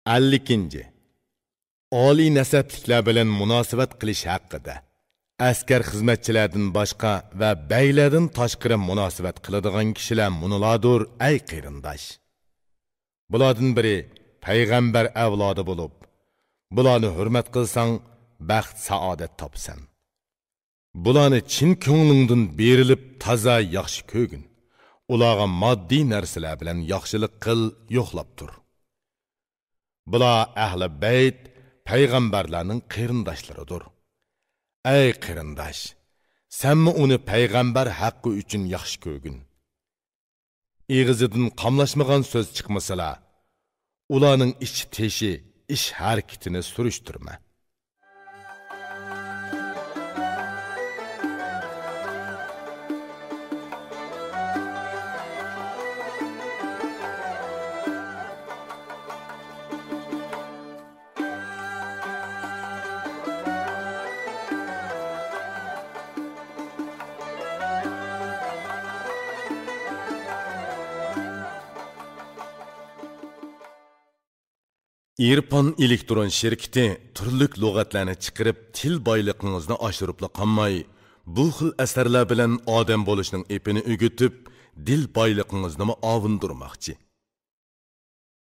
50. Oliy nasabliklar bilan munosabat qilish haqida. Askar xizmatchilardan boshqa va beylardan tashqari munosabat qiladigan kishilar munuladur ay qarindosh. Bulardan biri payg'ambar avlodi bo'lib, bularni hurmat qilsang, baxt saodat topsan. Bularni chin ko'nglingdan berilib toza yaxshi ko'gin. Ularga moddiy narsalar bilan yaxshilik qil, yo'qlab tur. Bular ahli bayt payg'ambarlarning qarindoshlaridir. Ey qarindosh, senmi uni payg'ambar haqqi uchun yaxshi ko'rgin. Eg'izidan qamlashmagan so'z chiqmasala, ularning ichi teshi, ish harakatini surishtirma. İrpon elektron şirketi turlik lug'atlarni chiqarib til boyligingizni oshirib qolmay, bu xil asarlar bilan odam bo'lishning epini o'gitib, dil boyligingizni ovundirmoqchi.